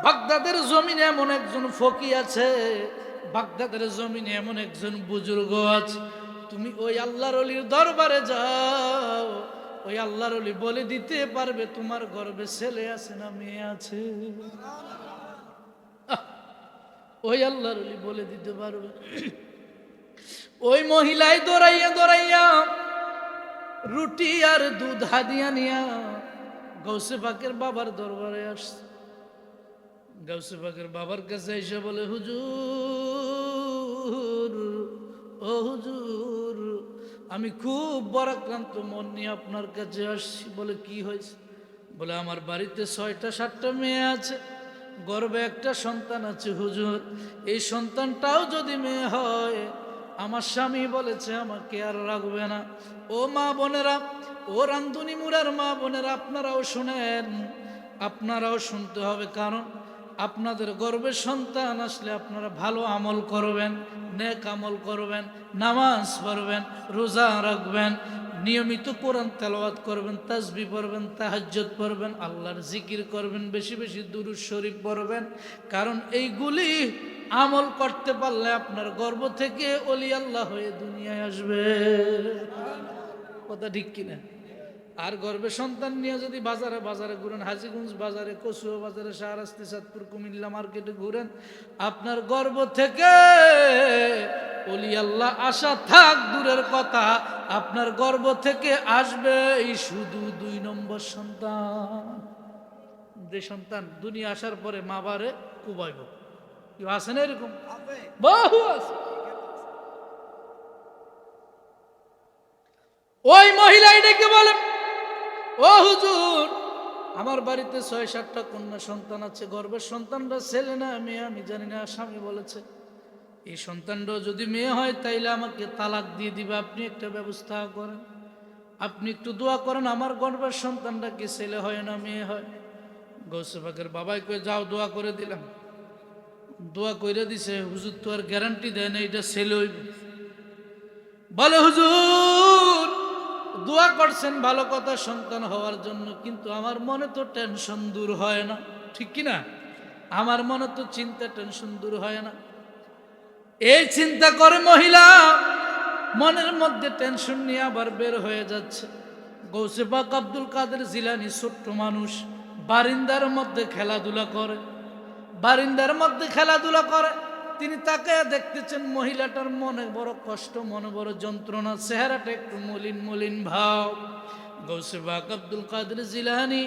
বাগদাদের জমিনে এমন একজন ফকি আছে, বাগদাদের জমিনে এমন একজন বুজুর্গ আছে, তুমি ওই আল্লাহর ওলির দরবারে যাও, ওই আল্লাহর ওলি বলে দিতে পারবে তোমার গর্ভে ছেলে আছে না মেয়ে আছে। ওই আল্লাহর ওলি বলে দিতে পারবে। ওই মহিলাই দৌড়াইয়া রুটি আর দুধ হাদিয়া নিয়া গৌসে পাকের বাবার দরবারে আসছে। গৌসে পাকের বাবার কাছে এসে বলে, হুজুর, ও হুজুর, আমি খুব বরাক্রান্ত মন নিয়ে আপনার কাছে আসছি। বলে কি হয়েছে? বলে আমার বাড়িতে 6টা 7টা মেয়ে আছে, গর্ভে একটা সন্তান আছে হুজুর। এই সন্তানটাও যদি মেয়ে হয়, আমার স্বামী বলেছে আমাকে আর রাখবে না। ও মা বোনেরা, ও রান্ধুনি মুরার মা বোনেরা, আপনারাও শুনেন, আপনারাও শুনতে হবে। কারণ আপনাদের গর্ভে সন্তান আসলে আপনারা ভালো আমল করবেন, নেক আমল করবেন, নামাজ পড়বেন, রোজা রাখবেন, নিয়মিত কোরআন তেলাওয়াত করবেন, তাসবিহ পড়বেন, তাহাজ্জুদ পড়বেন, আল্লাহর জিকির করবেন, বেশি বেশি দুরূদ শরীফ পড়বেন। কারণ এইগুলি আমল করতে পারলে আপনার গর্ভ থেকে ওলি আল্লাহ হয়ে দুনিয়ায় আসবে। কথা ঠিক কিনা? আর গর্ভে সন্তান নিয়ে যদি বাজারে বাজারে ঘুরেন, হাজীগঞ্জ বাজারে, কচুয়া বাজারে, শাহরাস্তি, চাঁদপুর, কুমিল্লা মার্কেটে ঘুরেন, আপনার গর্ভ থেকে ওলি আল্লাহ আসা থাক দূরের কথা, আপনার গর্ভ থেকে আসবে এই শুধু 2 নম্বর সন্তান। যে সন্তান দুনিয়া আসার পরে মা বারে কুবাইব। কেউ আছে না এরকম? বহু আছে। ওই মহিলা এটাকে বলে, ও হুজুর, আমার বাড়িতে 6-7টা কন্যা সন্তান আছে, গর্ভের সন্তানটা ছেলে না মেয়ে আমি জানি না। স্বামী বলেছে এই সন্তানটা যদি মেয়ে হয় তাইলে আমাকে তালাক দিয়ে দিবে, আপনি একটা ব্যবস্থা করেন, আপনি একটু দোয়া করেন আমার গর্ভের সন্তানটা কি ছেলে হয় না মেয়ে হয়। গৌসে পাকের বাবাই কয়ে যাও, দোয়া করে দিলাম। দোয়া করে দিছে, হুজুর তো আর গ্যারান্টি দেয় না এটা ছেলে হইবে। বলে হুজুর দোয়া করছেন ভালো কথা সন্তান হওয়ার জন্য, কিন্তু আমার মনে তো টেনশন দূর হয় না। ঠিক কিনা? আমার মনে তো চিন্তা টেনশন দূর হয় না। এই চিন্তা করে মহিলা মনের মধ্যে টেনশন নিয়ে আবার বের হয়ে যাচ্ছে। গৌসে পাক আব্দুল কাদের জিলানী ছোট্ট মানুষ, বারিন্দার মধ্যে খেলাধুলা করে, বারিন্দার মধ্যে খেলাধুলা করে। তিনি তাকে দেখতেছেন, মহিলাটার মনে বড় কষ্ট, মনে বড় যন্ত্রণা, চেহারাটা একটু মলিন মলিন ভাব। গৌসে পাক আব্দুল কাদের জিলানী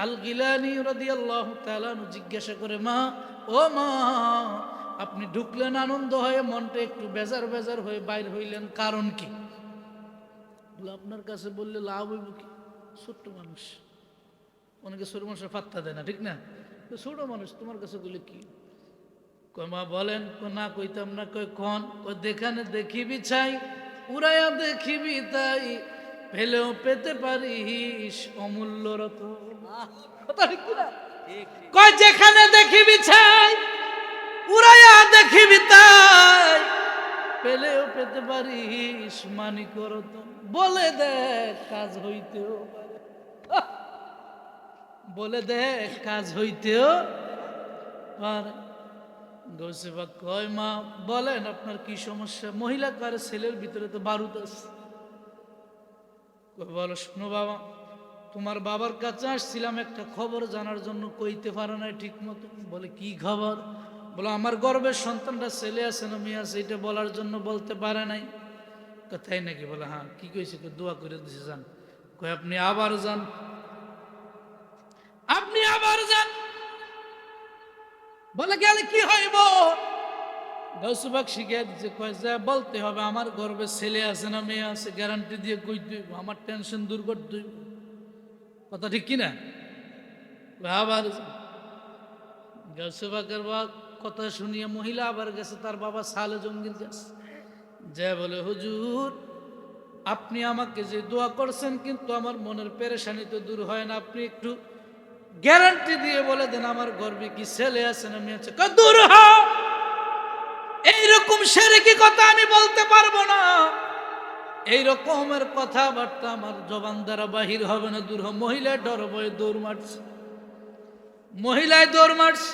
আল গিলানী রাদিয়াল্লাহু তাআলা জিজ্ঞাসা করে, মা, ও মা, আপনি ঢুকলেন আনন্দ হয়ে, মনটা একটু বেজার বেজার হয়ে বাইর হইলেন, কারণ কি? বলে আপনার কাছে বললে লাভ হইব কি? ছোট্ট মানুষ, অনেকে ছোট মানুষের পাত্তা দেয় না, ঠিক না? ছোট মানুষ, তোমার কাছে বলে কি? মা বলেন, না কইতাম না। কই কন? দেখানে দেখিবি ছাই, উড়াইয়া দেখিবি তাই, ফেলেও পেতে পারিস অমূল্য রতন। কয় যেখানে দেখিবি ছাই, উড়াইয়া দেখিবি তাই, পেলেও পেতে পারিস মানিক রতন। বলে দেখ কাজ হইতেও পারে, বলে দেখ কাজ হইতেও পারে। গৌসে পাক কয়, মা বলেন আপনার কি সমস্যা? মহিলা কার ছেলের ভিতরে তো বারুদ আছে। বলো, শোনো বাবা, তোমার বাবার কাছে আসছিলাম একটা খবর জানার জন্য, কইতে পারো না ঠিক মতো। বলে কি খবর? বলো আমার গর্ভের সন্তানটা ছেলে আছে না মেয়ে আছে এটা বলার জন্য বলতে পারে নাই। তাই নাকি? বলে হ্যাঁ। কি কইছে? দোয়া করে দিছে, যান। কয় আপনি আবার যান, আপনি আবার যান। বলে গেলে কি হইব? গৌসে পাক শিখিয়ে দিচ্ছে, কয় যা বলতে হবে আমার গর্ভে ছেলে আছে না মেয়ে আছে, গ্যারান্টি দিয়ে কই দিব, আমার টেনশন দূর করতে হইব। কথা ঠিক কিনা? আবার গৌসে পাকের কথা শুনিয়ে মহিলা আবার গেছে তার বাবা সালে জঙ্গির কাছে, যে বলে হুজুর আপনি আমাকে যে দোয়া করছেন, কিন্তু আমার মনের পেরেশানি তো দূর হয় না, আপনি একটু গ্যারান্টি দিয়ে বলে দেন আমার গর্ভে কি ছেলে আছে না মেয়ে আছে। দূর হ, এইরকম শিরকি কথা আমি বলতে পারবো না, এই রকমের কথাবার্তা আমার জবান দ্বারা বাহির হবে না, দূর হ। মহিলায় ডর ভয়ে দৌড় মারছে, মহিলায় দৌড় মারছে।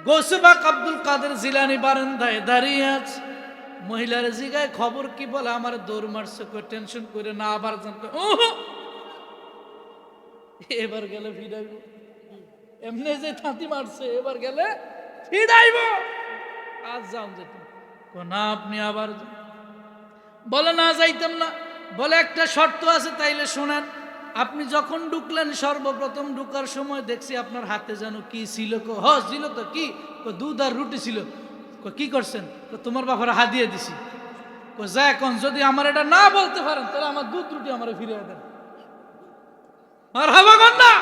গৌসে পাক আব্দুল কাদের জিলানী বারান্দায় দাঁড়িয়ে আছে, মহিলার জিগায় খবর কি? বলে আমার দৌড় মারছে। কই টেনশন করে না, আবার জানতে এবার গেলে ফিরাইব, এমনি যে থাতি মারছে এবার গেলে ফিরাইব, আজ যাও যেত না, আপনি আবার বলে না যাইতাম না। বলে একটা শর্ত আছে, তাইলে শোনেন। আপনি যখন ঢুকলেন সর্বপ্রথম ঢুকার সময় দেখছি আপনার হাতে যেন কি ছিল। ছিল তো কি? দুধ আর রুটি ছিল। কি করছেন? তোমার বাবার হাত দিয়ে দিছি। যা এখন যদি আমার এটা না বলতে পারেন তাহলে আমার দুধ রুটি আমার ফিরিয়ে দেন। মারহাবা কর না।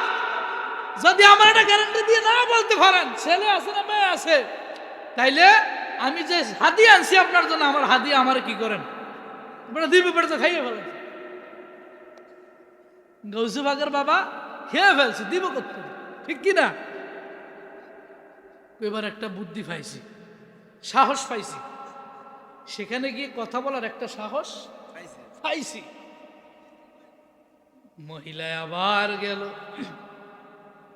যদি আমার এটা গ্যারান্টি দিয়ে না বলতে পারেন, ছেলে আছে না মেয়ে আছে, তাইলে আমি যে হাদিয়া আনছি আপনার জন্য, আমার হাদিয়া আমার কি করেন, দিবে পেটে তো খাইয়ে ফেলেন। গৌসে বাগের বাবা খেয়ে ফেলছে, দিব করতে, ঠিক কিনা? এবার একটা বুদ্ধি পাইছি, সাহস পাইছি, সেখানে গিয়ে কথা বলার একটা সাহস পাইছি। মহিলায় আবার গেল,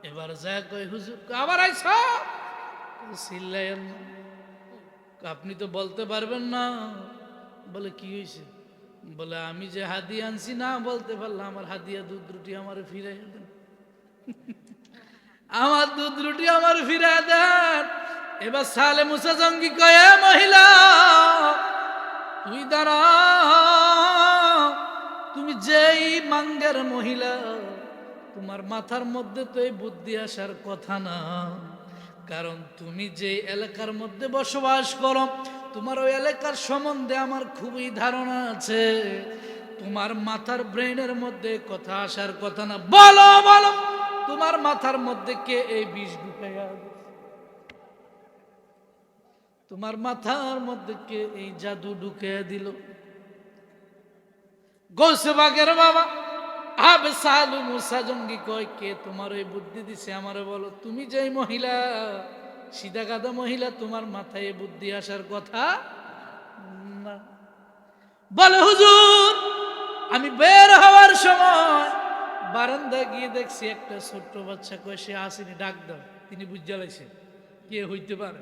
এবার যা কই হুজুর আবার আইছ, চিল্লাইয়েন না, আপনি তো বলতে পারবেন না। বলে কি হয়েছে? বলে আমি যে হাদিয়া আনছি না বলতে পারলাম, আমার হাদিয়া দুধ রুটি আমার ফিরাই দেন। আমার দুধ রুটি আমার ফিরাই দেন। এবার সালে মুসা জঙ্গি কয়ে, মহিলা তুই দাঁড়া, তুমি যেই মাঙ্গের মহিলা, তোমার মাথার মধ্যে তো এই বুদ্ধি আসার কথা না, কারণ তুমি যে এলাকার মধ্যে বসবাস করো, তোমার ওই এলাকার সম্বন্ধে আমার খুবই ধারণা আছে, তোমার মাথার ব্রেনের মধ্যে কথা আসার কথা না। বলো বলো, তোমার মাথার মধ্যে কে এই বিষ ঢুকাইয়া, তোমার মাথার মধ্যে কে এই জাদু ঢুকাইয়া দিল? গৌসে বাগের বাবা আবে সালু মুসা জঙ্গি কয়, কে তোমার এই বুদ্ধি দিছে আমারে বলো। তুমি যেই মহিলা, সিধা গাদা মহিলা, তোমার মাথায় বুদ্ধি আসার কথা না। বলে হুজুর, আমি বের হওয়ার সময় বারান্দায় গিয়ে দেখছি একটা ছোট্ট বাচ্চা কয় সে আসেনি, ডাক দাও। তিনি বুঝা লাইছেন কে হইতে পারে,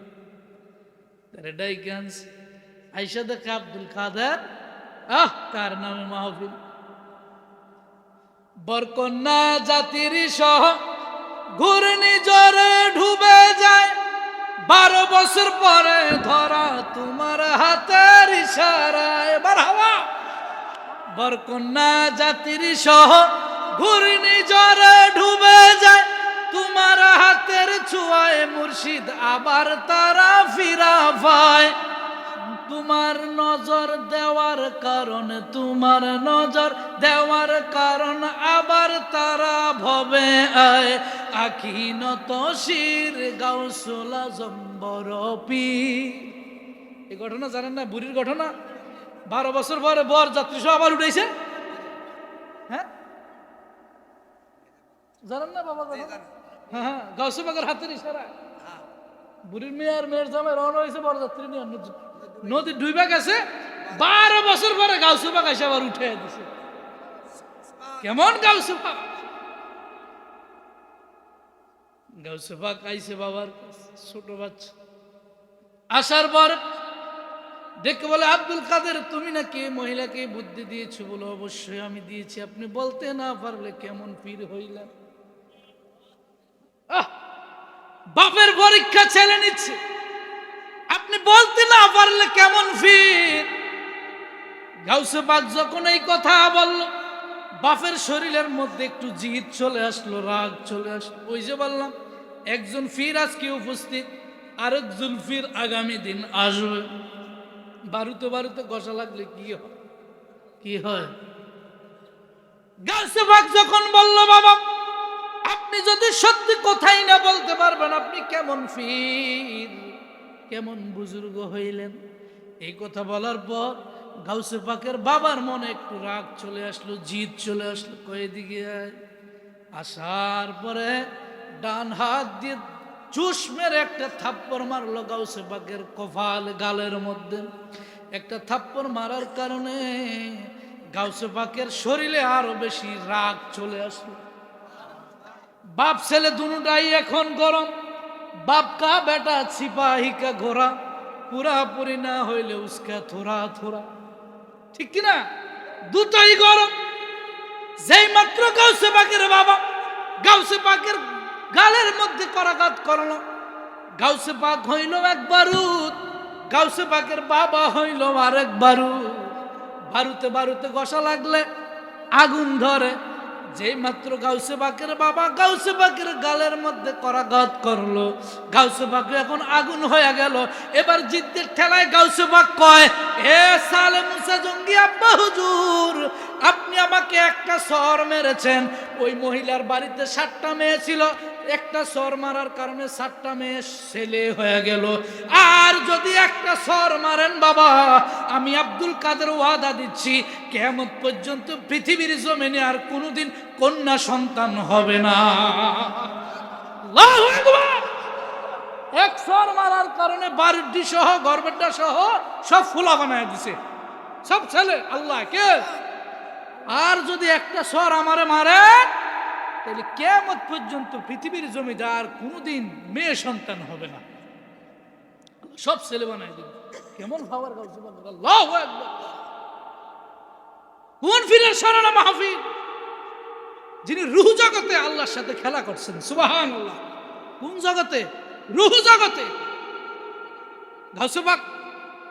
তারে ডাইকান্স আইসা দেখে আব্দুল কাদের, তার নামে মাহফিল। বরকন্যা জাতির সহ ঘূর্ণিঝড়ে ডুবে যায়, 12 বছর পরে ধরা তোমার হাতের ইশারায়। মারহাবা। বরকন্যা জাতির সহ ঘূর্ণিঝড়ে ডুবে যায়, তোমার হাতের ছোঁয়ায় মুর্শিদ আবার তারা ফিরা পায়। তোমার নজর দেওয়ার কারণে, তোমার নজর দেওয়ার কারণ আবার তারা ভবে আয়। আখিনত শির গাউসুল আজম বড় পীর। এই ঘটনা জানেন না? বুড়ির ঘটনা। 12 বছর পরে বর যাত্রী সহ আবার উঠেছে। হ্যাঁ জানেন না বাবা? হ্যাঁ হ্যাঁ, গাউসে বাগের হাতের ইশারা। বুড়ির মেয়ে আর মেয়ের জামাই রওনা হয়েছে বরযাত্রী নিয়ে, নদী ডুইবা গেছে। 12 বছর পরে গাউসে বাগ এসে আবার উঠে দিছে। কেমন গাউসে বাগ? গাউসে বাগ আইছে বাবার ছোট বাচ্চা, আসার পর দেখে বলে, আব্দুল কাদের তুমি নাকি মহিলাকে বুদ্ধি দিয়েছো? বলো অবশ্যই আমি দিয়েছি। আপনি বলতে না পারলে কেমন পীর হইলেন? বাপের পরীক্ষা ছেলে নিচ্ছে, আপনি বলতে না পারলে কেমন পীর? গাউসে বাগ যখন এই কথা বলল, বাপের শরীরের মধ্যে একটু জিদ চলে আসলো, রাগ চলে আসলো। ওই যে বললাম, একজন পীর আজকে উপস্থিত, আরেকজন পীর আগামী দিন আসবে। বারুতে বারুতে ঘষা লাগলে কি হয়? কি হয়? গাউসে বাগ যখন বলল, বাবা আপনি যদি সত্যি কথাই না বলতে পারবেন, আপনি কেমন পীর, কেমন বুজুর্গ হইলেন? এই কথা বলার পর গাউসে পাকের বাবার মনে একটু রাগ চলে আসলো, জিদ চলে আসলো। কয়ে দিকে আসার পরে ডান হাত দিয়ে চুষ মেরে একটা থাপ্পড় মারলো গাউসে পাকের কপাল, গালের মধ্যে। একটা থাপ্পড় মারার কারণে গাউসে পাকের শরীরে আরো বেশি রাগ চলে আসলো। বাপ ছেলে দুটাই এখন গরম। বাপ কা বেটা সিপাহী কা ঘোড়া, পুরাপুরি না হইলে উস্কা থোড়া থোড়া, ঠিক কিনা? দুটাই গরম। যেই মাত্র গাউসে পাকের বাবা গাউসে পাকের গালের মধ্যে করাঘাত করলো, গাউসে পাক হইল এক বারুদ, গাউসে পাকের বাবা হইল আরেক বারুদ। বারুতে বারুতে ঘষা লাগলে আগুন ধরে। যেই মাত্র গাউসে পাকের বাবা গাউসে পাকের গালের মধ্যে করাঘাত করলো, গাউসে পাক এখন আগুন হয়ে গেল। এবার জিদ্দের ঠেলায় গাউসে পাক কয়, হে সালে মুসা চাচা জঙ্গি আব্বা হুজুর, আপনি আমাকে একটা সর মেরেছেন। ওই মহিলার বাড়িতে 7টা মেয়ে ছিল, একটা সর মারার কারণে 7টা মেয়ে ছেলে হয়ে গেল। আর যদি একটা সর মারেন বাবা, আমি আব্দুল কাদের ওয়াদা দিচ্ছি কিয়ামত পর্যন্ত পৃথিবীর জমিনে আর কোনোদিন কন্যা সন্তান হবে না। আল্লাহু আকবার। এক সর মারার কারণে বাড়িটি সহ গর্বেরটা সহ সব ফুলা বানায় দিছে, সব ছেলে। আল্লাহ কে? আর যদি একটা সর আমারে মারে, তাহলে কিয়ামত পর্যন্ত পৃথিবীর জমিতে আর কোনোদিন মেয়ে সন্তান হবে না, সব ছেলে বানায় দিবে। কেমন খাবার গাও সুবহানাল্লাহ। আল্লাহু আকবার। কোন ফিরের সরানা মাহফিল, যিনি রূহ জগতে আল্লাহর সাথে খেলা করছেন। সুবহানাল্লাহ। কোন জগতে? রূহ জগতে। গাউসে পাক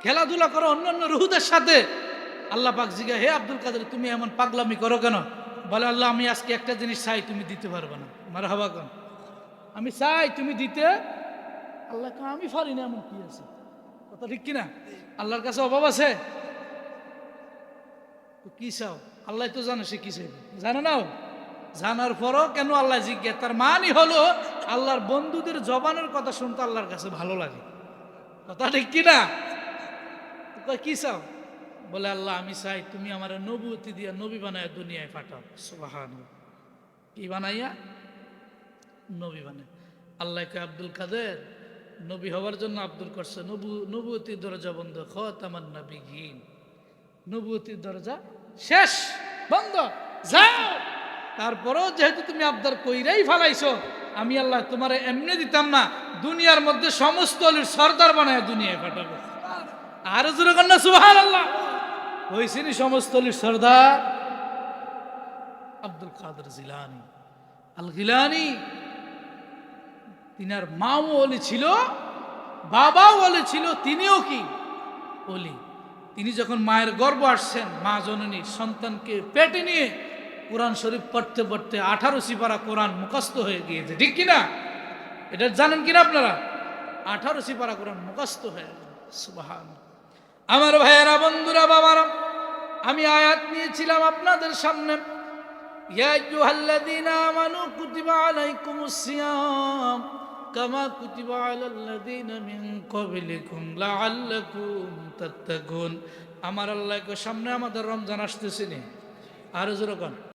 খেলাধুলা করো অন্যান্য রূহদের সাথে। আল্লাহ পাক জিজ্ঞাসা, হে আব্দুল কাদের তুমি এমন পাগলামি করো কেন? বলে, আল্লাহ আমি আজকে একটা জিনিস চাই, তুমি দিতে পারবে না। মারহাবা কোন? আমি চাই তুমি দিতে। আল্লাহ কে আমি পারি না, এমন কি আছে? কথা ঠিক কিনা? আল্লাহর কাছে অভাব আছে? কি চাও? আল্লাহ তো জানে সে কি চাইবে, জানে না? জানার পরও কেন আল্লাহ জিজ্ঞাসা? তার মানে হলো আল্লাহর বন্ধুদের জবানের কথা শুনতে আল্লাহর কাছে ভালো লাগে। কথা ঠিক কিনা? কি চাও? বলে, আল্লাহ আমি চাই তুমি আমার নবুয়তি দিয়া নবী বানায় দুনিয়ায় পাঠাও। সুবহানাল্লাহ। কি বানাইয়া? নবী বানায়। আল্লাহ কে আব্দুল কাদের নবী হওয়ার জন্য আব্দুল করছে, নবুয়তির দরজা বন্ধ। খাতামান নবিয়্যিন, নবুয়তির দরজা শেষ, বন্ধ, যাও। তারপরেও যেহেতু তুমি আবদার কইরাই ফালাইছো, আমি আল্লাহ তোমারে এমনি দিতাম না, দুনিয়ার মধ্যে সমস্ত অলির সর্দার বানায় দুনিয়ায় পাঠাবো। আর জোরে কন্যা সুবহানাল্লাহ। হইছেনি সমস্ত অলির সর্দার আব্দুল কাদের জিলানী আল গিলানী। তিনার মাও অলি ছিল, বাবাও অলি ছিল, তিনিও কি অলি। তিনি যখন মায়ের গর্ভ আসছেন, মা জননী সন্তানকে পেটে নিয়ে কোরআন শরীফ পড়তে পড়তে 18 সিপারা কোরআন মুখস্থ হয়ে গিয়েছে। ঠিক কিনা? এটা জানেন কিনা আপনারা? 18 সিপারা কোরআন মুখস্থ হয়ে গেল। সুবহানাল্লাহ। আমার ভাইয়েরা, বন্ধুরা, বাবারা, আমি আয়াত নিয়েছিলাম আপনাদের সামনে। ইয়া আইয়ুহাল্লাযীনা আমানু কুতিবা আলাইকুমুস সিয়াম কামা কুতিবা আলাল্লাযীনা মিন ক্বাবলিকুম লাআল্লাকুম তাত্তাকুন। আমার আল্লাহর সামনে আমাদের রমজান আসতেছে নি। আর জোরে কোন?